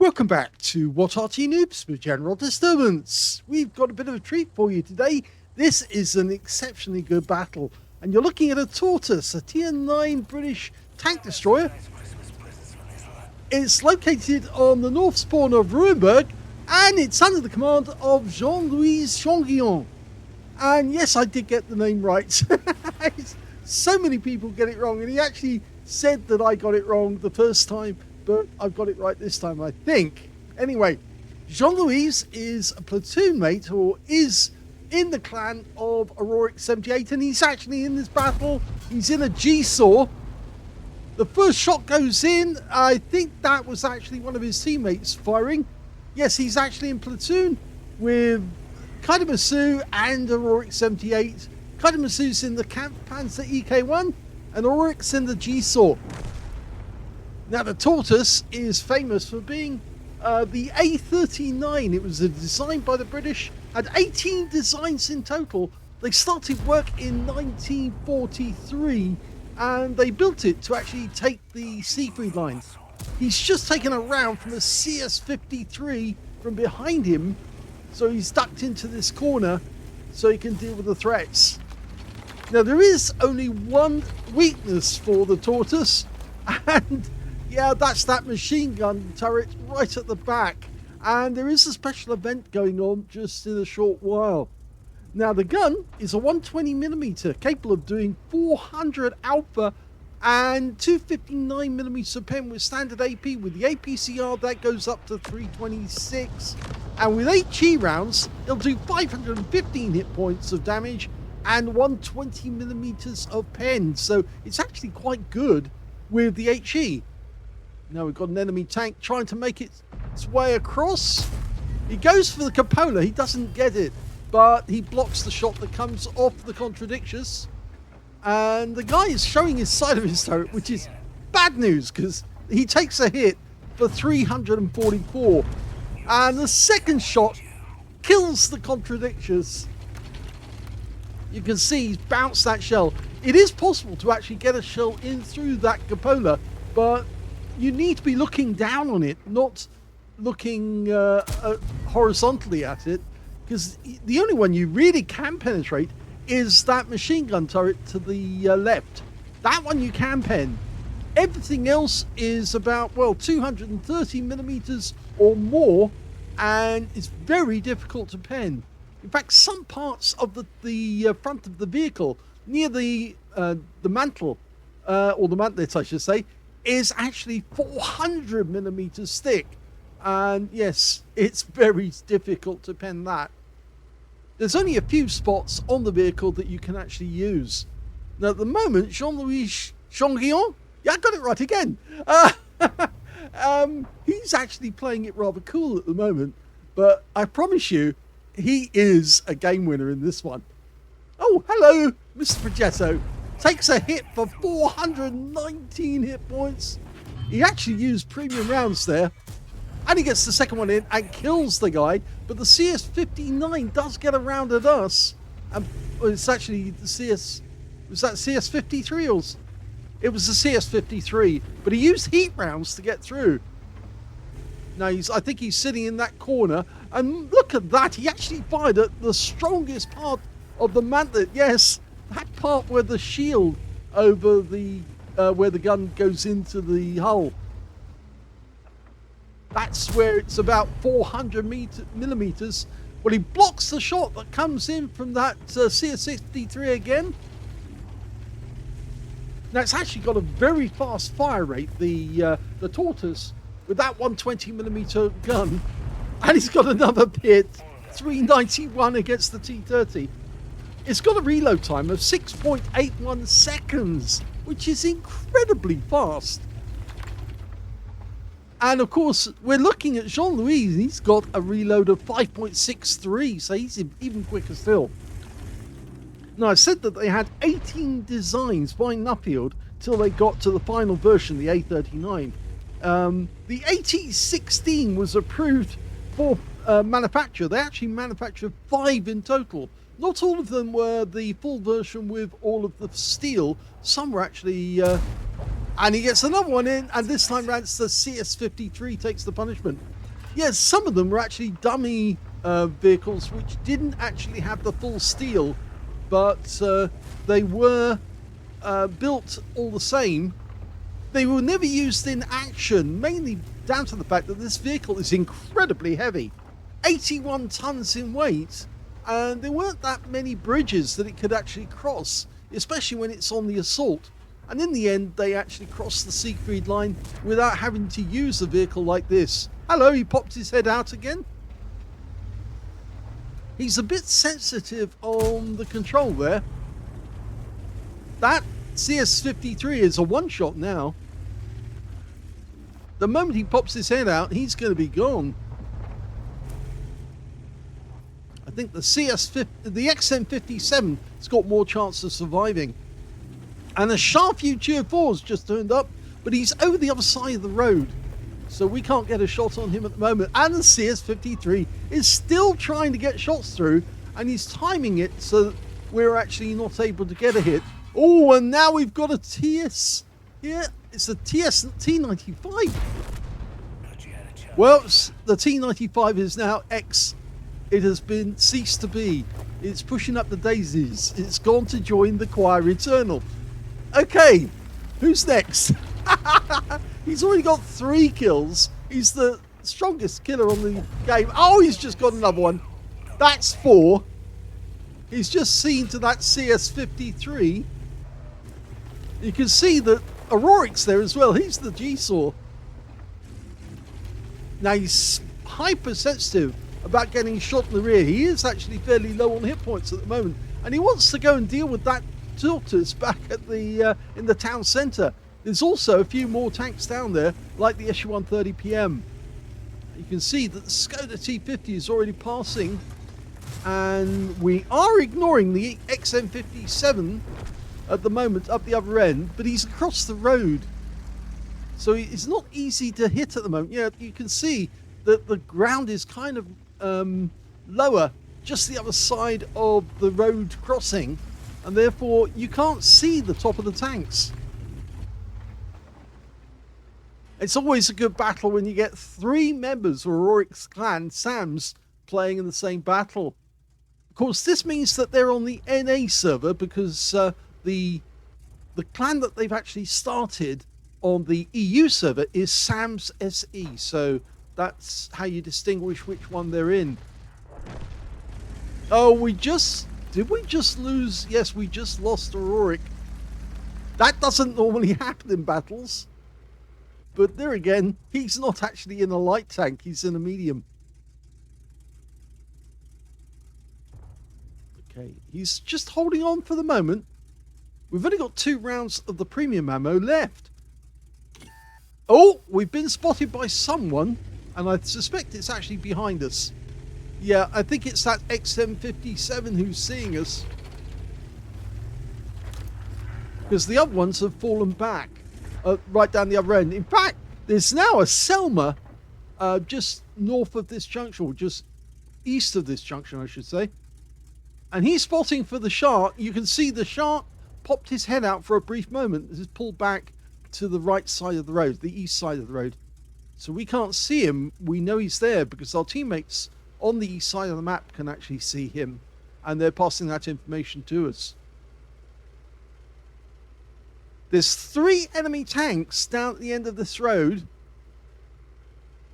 Welcome back to What Arty Noobs with General Disturbance. We've got a bit of a treat for you today. This is an exceptionally good battle, and you're looking at a Tortoise, a Tier 9 British tank destroyer. It's located on the north spawn of Ruinberg, and it's under the command of Jean-Louis Changuillon. And yes, I did get the name right. So many people get it wrong, and he actually said that I got it wrong the first time, but I've got it right this time, I think. Anyway, Jean-Louis is a platoon mate, or is in the clan of Aurorix 78, and he's actually in this battle. He's in a G-Saw. The first shot goes in. I think that was actually one of his teammates firing. Yes, he's actually in platoon with Kaidamasu and Aurorix 78. Kaidamasu's in the Camp Panzer EK1, and Aurorix in the G-Saw. Now, the Tortoise is famous for being the A39. It was designed by the British, had 18 designs in total. They started work in 1943, and they built it to actually take the Siegfried line. He's just taken a round from a CS-53 from behind him, so he's ducked into this corner so he can deal with the threats. Now, there is only one weakness for the Tortoise, and yeah, that's that machine gun turret right at the back. And there is a special event going on just in a short while. Now, the gun is a 120mm, capable of doing 400 alpha and 259mm pen with standard AP. With the APCR, that goes up to 326. And with HE rounds, it'll do 515 hit points of damage and 120mm of pen. So it's actually quite good with the HE. Now we've got an enemy tank trying to make its way across. He goes for the cupola. He doesn't get it, but he blocks the shot that comes off the contradictious. And the guy is showing his side of his turret, which is bad news because he takes a hit for 344. And the second shot kills the contradictious. You can see he's bounced that shell. It is possible to actually get a shell in through that cupola, but you need to be looking down on it, not looking horizontally at it, because the only one you really can penetrate is that machine gun turret to the left. That one you can pen. Everything else is about, well, 230mm or more, and it's very difficult to pen. In fact, some parts of the front of the vehicle, near the mantle, or the mantlets I should say, is actually 400mm thick. And yes, it's very difficult to pen that. There's only a few spots on the vehicle that you can actually use. Now, at the moment, Jean-Louis Changuillon, yeah, I got it right again. He's actually playing it rather cool at the moment, but I promise you, he is a game winner in this one. Oh, hello, Mr. Progetto. Takes a hit for 419 hit points. He actually used premium rounds there. And he gets the second one in and kills the guy. But the CS-59 does get around at us. And it's actually the CS... Was that CS-53 or... It was the CS-53. But he used heat rounds to get through. Now, I think he's sitting in that corner. And look at that. He actually fired at the strongest part of the mantlet. Yes, that part where the shield over the... where the gun goes into the hull. That's where it's about 400mm. Well, he blocks the shot that comes in from that CS-63 again. Now, it's actually got a very fast fire rate, the Tortoise, with that 120mm gun. And he's got another hit, 391 against the T-30. It's got a reload time of 6.81 seconds, which is incredibly fast. And of course, we're looking at Jean-Louis. He's got a reload of 5.63, so he's even quicker still. Now, I said that they had 18 designs by Nuffield till they got to the final version, the A39. The AT16 was approved for manufacture. They actually manufactured 5 in total. Not all of them were the full version with all of the steel. Some were actually And he gets another one in, and this time round it's the CS-53 takes the punishment. Yes, some of them were actually dummy vehicles which didn't actually have the full steel, but they were built all the same. They were never used in action, mainly down to the fact that this vehicle is incredibly heavy. 81 tons in weight, and there weren't that many bridges that it could actually cross, especially when it's on the assault. And in the end, they actually crossed the Siegfried line without having to use a vehicle like this. Hello, he popped his head out again. He's a bit sensitive on the control there. That CS-53 is a one-shot now. The moment he pops his head out, he's going to be gone. I think the XM57 has got more chance of surviving. And a Sharpview Tier 4's just turned up, but he's over the other side of the road, so we can't get a shot on him at the moment. And the CS-53 is still trying to get shots through, and he's timing it so that we're actually not able to get a hit. Oh, and now we've got a TS here. It's a T95. Well, the T95 is now X. It has been ceased to be. It's pushing up the daisies. It's gone to join the choir eternal. Okay, who's next? He's already got 3 kills. He's the strongest killer on the game. Oh, he's just got another one. That's 4. He's just seen to that CS-53. You can see that Auroric's there as well. He's the G-Saw. Now, he's hypersensitive about getting shot in the rear. He is actually fairly low on hit points at the moment, and he wants to go and deal with that Tortoise back at the in the town centre. There's also a few more tanks down there, like the SU-130 PM. You can see that the Skoda T50 is already passing, and we are ignoring the XM57 at the moment up the other end, but he's across the road, so it's not easy to hit at the moment. Yeah, you can see that the ground is kind of lower, just the other side of the road crossing, and therefore you can't see the top of the tanks. It's always a good battle when you get 3 members of Auroric's clan, SAMS, playing in the same battle. Of course, this means that they're on the NA server, because the clan that they've actually started on the EU server is SAMS SE, so that's how you distinguish which one they're in. Oh, did we just lose? Yes, we just lost Auroric. That doesn't normally happen in battles. But there again, he's not actually in a light tank, he's in a medium. Okay, he's just holding on for the moment. We've only got 2 rounds of the premium ammo left. Oh, we've been spotted by someone, and I suspect it's actually behind us. Yeah, I think it's that XM57 who's seeing us, because the other ones have fallen back right down the other end. In fact, there's now a Selma just north of this junction, or just east of this junction, I should say, and he's spotting for the shark. You can see the shark popped his head out for a brief moment. This is pulled back to the right side of the road, the east side of the road, so we can't see him. We know he's there because our teammates on the east side of the map can actually see him, and they're passing that information to us. There's 3 enemy tanks down at the end of this road.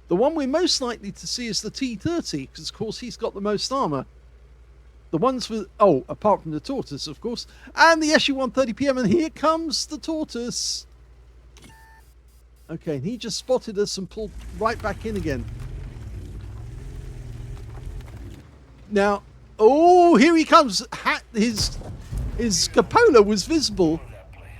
The one we're most likely to see is the T30, because of course he's got the most armor. The ones with, oh, apart from the Tortoise, of course, and the SU-130 PM, and here comes the Tortoise. Okay, and he just spotted us and pulled right back in again. Now, oh, here he comes. His cupola was visible,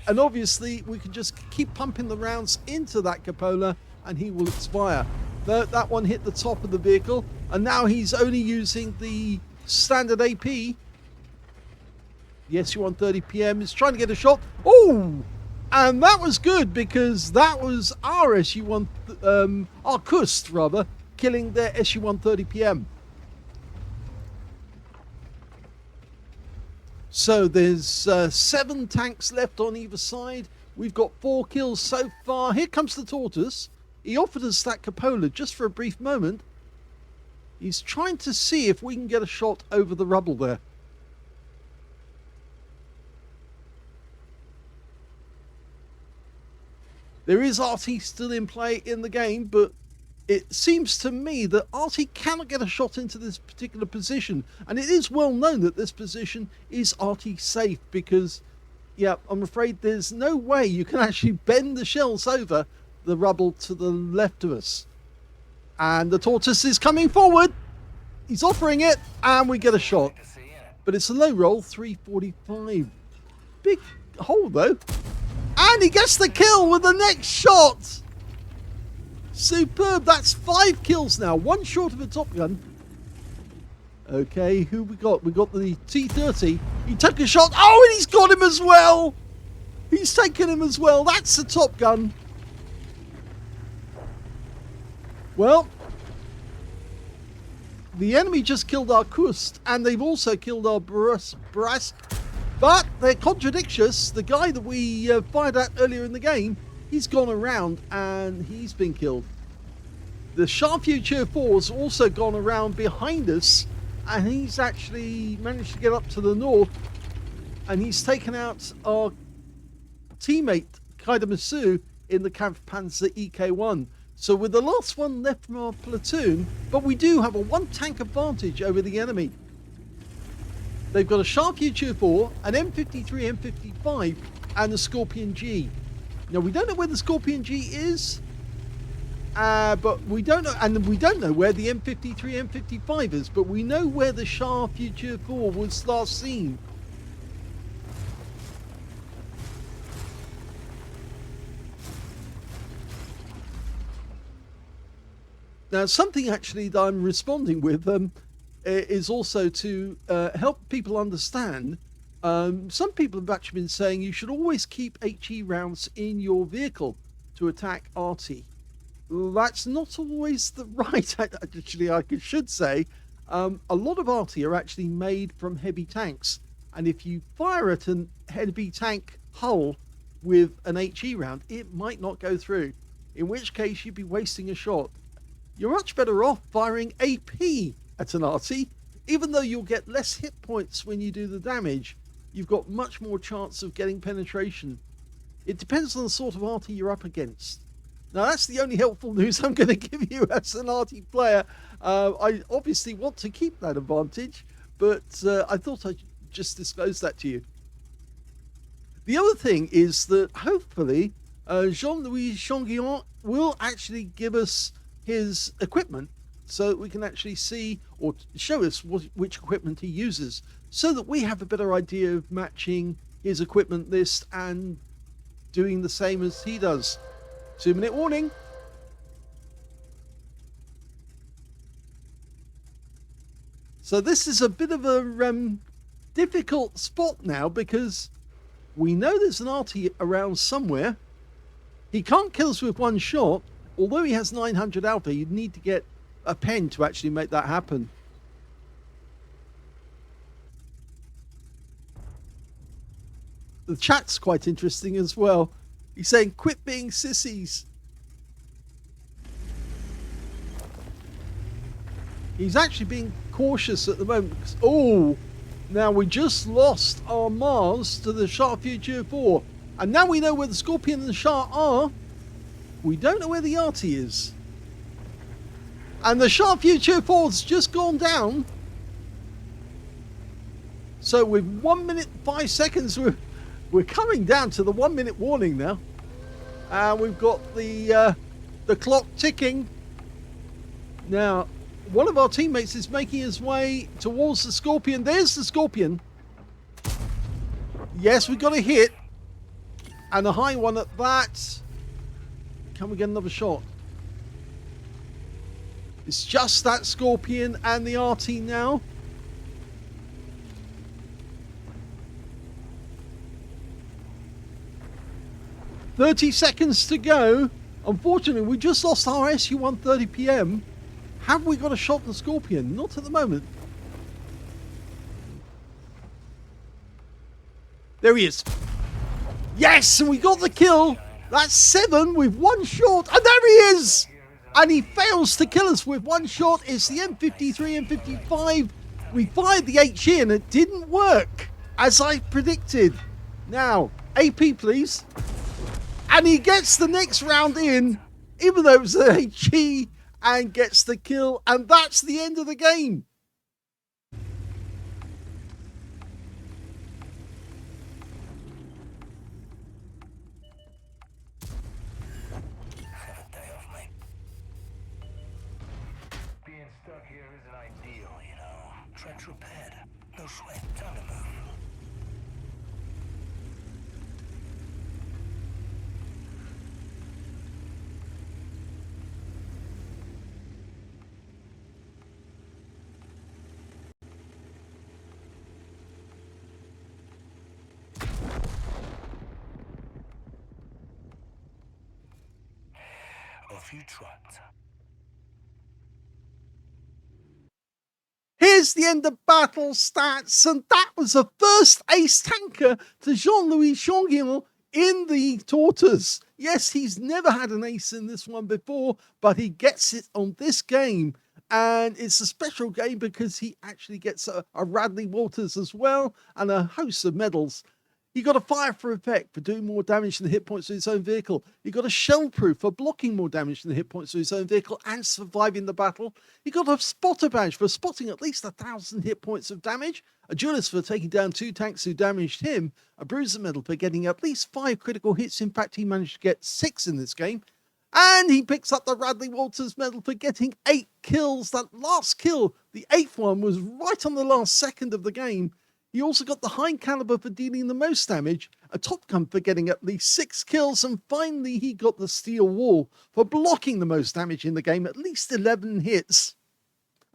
and obviously we can just keep pumping the rounds into that cupola and he will expire. That one hit the top of the vehicle, and now he's only using the standard AP. The SU-130 PM is trying to get a shot. Oh, and that was good, because that was our our Kust rather, killing their SU-130 PM. So there's 7 tanks left on either side. We've got 4 kills so far. Here comes the Tortoise. He offered us that cupola just for a brief moment, He's trying to see if we can get a shot over the rubble there. There is Arty still in play in the game, but it seems to me that Arty cannot get a shot into this particular position. And it is well known that this position is Arty safe because, yeah, I'm afraid there's no way you can actually bend the shells over the rubble to the left of us. And the Tortoise is coming forward. He's offering it, and we get a shot. But it's a low roll, 345. Big hole, though. And he gets the kill with the next shot. Superb. That's 5 kills now. 1 short of a Top Gun. Okay, who we got? We got the T-30. He took a shot. Oh, and he's got him as well. He's taken him as well. That's the Top Gun. Well, the enemy just killed our Kust, and they've also killed our Brask. But they're contradictious. The guy that we fired at earlier in the game, he's gone around and he's been killed. The Shure MV7X has also gone around behind us, and he's actually managed to get up to the north, and he's taken out our teammate Kaidamasu in the Kampfpanzer EK1. So we're the last one left from our platoon, but we do have a 1 tank advantage over the enemy. They've got a Shure MV7X, an M53, M55, and the Scorpion G. Now, we don't know where the Scorpion G is, but we don't know, and we don't know where the M53, M55 is, but we know where the Shure MV7X was last seen. Now, something actually that I'm responding with is also to help people understand. Some people have actually been saying you should always keep HE rounds in your vehicle to attack Arty. That's not always the right, actually, I should say. A lot of Arty are actually made from heavy tanks. And if you fire at a heavy tank hull with an HE round, it might not go through. In which case, you'd be wasting a shot. You're much better off firing AP at an Arty. Even though you'll get less hit points when you do the damage, you've got much more chance of getting penetration. It depends on the sort of Arty you're up against. Now, that's the only helpful news I'm going to give you as an Arty player. I obviously want to keep that advantage, but I thought I'd just disclose that to you. The other thing is that hopefully Jean-Louis Changuillon will actually give us his equipment so that we can actually see or show us which equipment he uses, so that we have a better idea of matching his equipment list and doing the same as he does. 2-minute warning. So this is a bit of a difficult spot now, because we know there's an Arty around somewhere. He can't kill us with 1 shot. Although he has 900 alpha, you'd need to get a pen to actually make that happen. The chat's quite interesting as well. He's saying, quit being sissies. He's actually being cautious at the moment. Oh, now we just lost our Mars to the Shure MV7X. And now we know where the Scorpion and the Shure are. We don't know where the Arty is. And the Shure MV7X has just gone down. So with 1 minute 5 seconds, we're coming down to the 1 minute warning now. And we've got the clock ticking. Now, one of our teammates is making his way towards the Scorpion. There's the Scorpion. Yes, we got a hit. And a high one at that. Can we get another shot? It's just that Scorpion and the Arty now. "30 seconds to go." Unfortunately, we just lost our SU-130 PM. Have we got a shot at the Scorpion? Not at the moment. There he is. Yes, and we got the kill. That's 7 with 1 shot. And there he is. and he fails to kill us with one shot. It's the M53, M55. We fired the HE and it didn't work, as I predicted. Now, AP please. And he gets the next round in, even though it was the HE, and gets the kill, and that's the end of the game. Being stuck here isn't ideal, you know. Track's repaired. No sweat. Time to move. Off you trot. Here's the end of battle stats, and that was the first ace tanker to Jean-Louis Changuillon in the Tortoise. Yes, he's never had an ace in this one before, but he gets it on this game, and it's a special game because he actually gets a Radley Walters as well, and a host of medals. He got a fire for effect for doing more damage than the hit points of his own vehicle. He got a shell proof for blocking more damage than the hit points of his own vehicle and surviving the battle. He got a spotter badge for spotting at least 1,000 hit points of damage, a duelist for taking down 2 tanks who damaged him, a bruiser medal for getting at least 5 critical hits. In fact, he managed to get 6 in this game. And he picks up the Radley Walters medal for getting 8 kills. That last kill, the 8th one, was right on the last second of the game. He also got the high caliber for dealing the most damage, a Top Gun for getting at least 6 kills, and finally he got the Steel Wall for blocking the most damage in the game, at least 11 hits,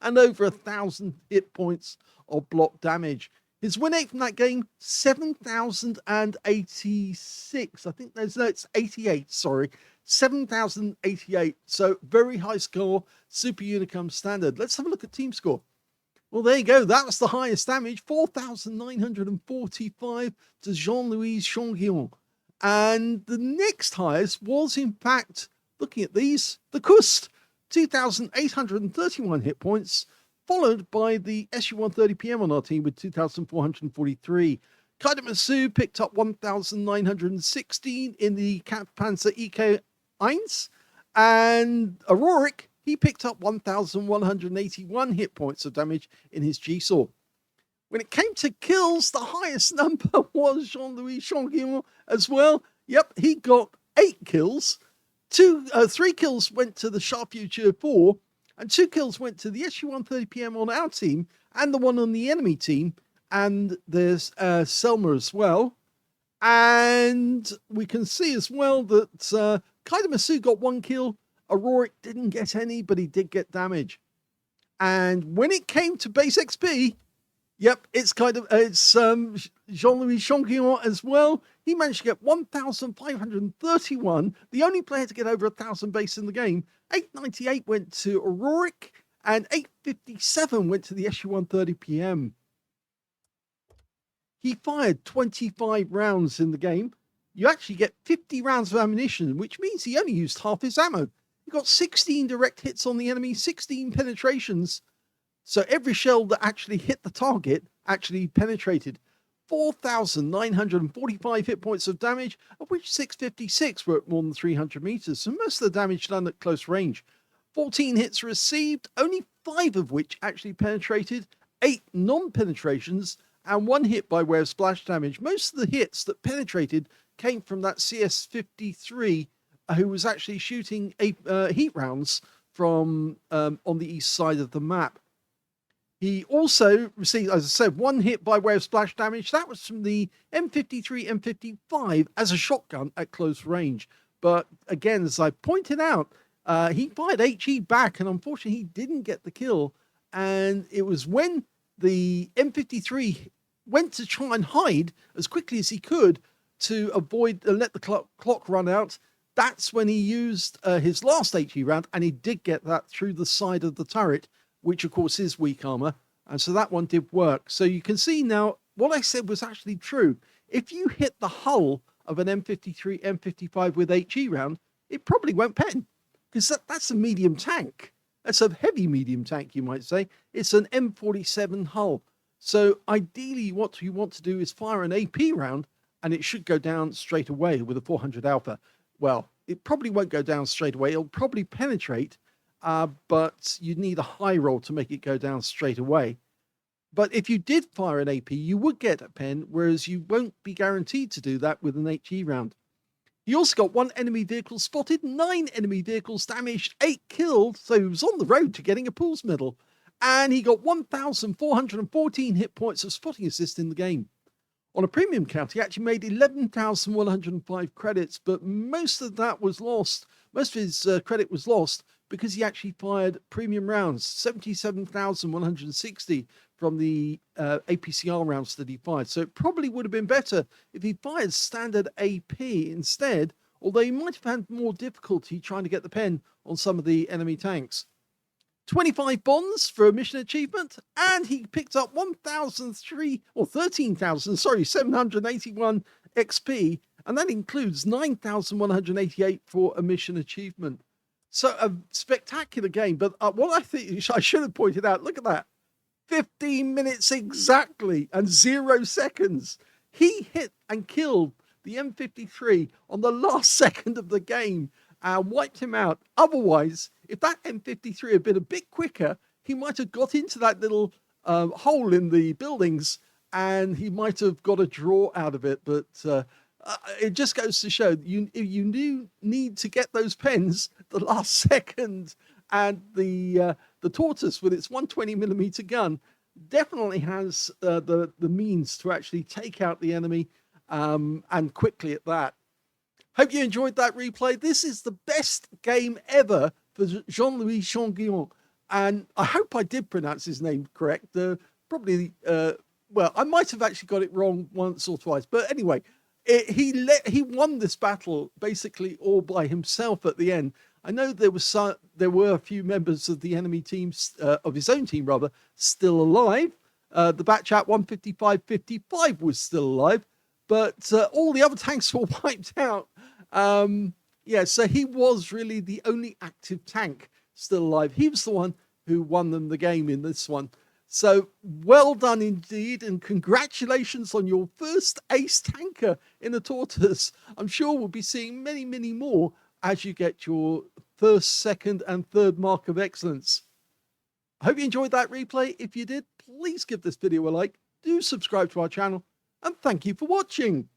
and over 1,000 hit points of block damage. His win rate from that game, 7,086. I think it's 88, sorry. 7,088, so very high score, Super Unicum standard. Let's have a look at team score. Well, there you go. That was the highest damage, 4,945 to Jean-Louis Changuillon. And the next highest was, in fact, looking at these, the Kust, 2,831 hit points, followed by the SU-130PM on our team with 2,443. Kaidamasu picked up 1,916 in the Kampfpanzer EK1, and Auroric, he picked up 1,181 hit points of damage in his G-Saw. When it came to kills, the highest number was Jean-Louis Changuillon as well. Yep, he got 8 kills. 3 kills went to the Sharp Future 4, and 2 kills went to the SU-130PM on our team, and the one on the enemy team, and there's Selma as well. And we can see as well that Kaidamasu got 1 kill, Auroric didn't get any, but he did get damage. And when it came to base XP, yep, it's Jean-Louis Changuillon as well. He managed to get 1,531, the only player to get over 1,000 base in the game. 898 went to Auroric, and 857 went to the SU-130PM. He fired 25 rounds in the game. You actually get 50 rounds of ammunition, which means he only used half his ammo. He got 16 direct hits on the enemy, 16 penetrations. So every shell that actually hit the target actually penetrated. 4,945 hit points of damage, of which 656 were at more than 300 meters. So most of the damage done at close range. 14 hits received, only 5 of which actually penetrated, 8 non-penetrations, and 1 hit by way of splash damage. Most of the hits that penetrated came from that CS-53, who was actually shooting heat rounds from on the east side of the map. He also received, as I said, 1 hit by way of splash damage. That was from the M53, M55 as a shotgun at close range. But again, as I pointed out, he fired HE back, and unfortunately he didn't get the kill. And it was when the M53 went to try and hide as quickly as he could to avoid let the clock run out. That's when he used his last HE round, and he did get that through the side of the turret, which of course is weak armor. And so that one did work. So you can see now what I said was actually true. If you hit the hull of an M53, M55 with HE round, it probably won't pen. because that's a medium tank. That's a heavy medium tank, you might say. It's an M47 hull. So ideally what you want to do is fire an AP round, and it should go down straight away with a 400 alpha. Well, it probably won't go down straight away. It'll probably penetrate, but you need a high roll to make it go down straight away. But if you did fire an AP, you would get a pen, whereas you won't be guaranteed to do that with an HE round. He also got 1 enemy vehicle spotted, 9 enemy vehicles damaged, 8 killed, so he was on the road to getting a Pools medal. And he got 1,414 hit points of spotting assist in the game. On a premium count, he actually made 11,105 credits, but most of that was lost. Most of his credit was lost because he actually fired premium rounds, 77,160 from the APCR rounds that he fired. So it probably would have been better if he fired standard AP instead, although he might have had more difficulty trying to get the pen on some of the enemy tanks. 25 bonds for a mission achievement, and he picked up 13,781 XP, and that includes 9,188 for a mission achievement. So a spectacular game, but what I think I should have pointed out, look at that, 15 minutes exactly and 0 seconds. He hit and killed the M53 on the last second of the game and wiped him out. Otherwise, if that M53 had been a bit quicker, he might have got into that little hole in the buildings and he might have got a draw out of it. But it just goes to show you do need to get those pens the last second. And the Tortoise with its 120mm gun definitely has the means to actually take out the enemy and quickly at that. Hope you enjoyed that replay. This is the best game ever for Jean-Louis Chonguillon. And I hope I did pronounce his name correct. Probably, well, I might have actually got it wrong once or twice. But anyway, he won this battle basically all by himself at the end. I know there were a few members of the enemy teams, of his own team rather, still alive. The Batchat 155-55 was still alive. But all the other tanks were wiped out. Yeah, so he was really the only active tank still alive. He was the one who won them the game in this one. So well done indeed, and congratulations on your first ace tanker in a Tortoise. I'm sure we'll be seeing many, many more as you get your first, second, and third mark of excellence. I hope you enjoyed that replay. If you did, please give this video a like. Do subscribe to our channel. And thank you for watching.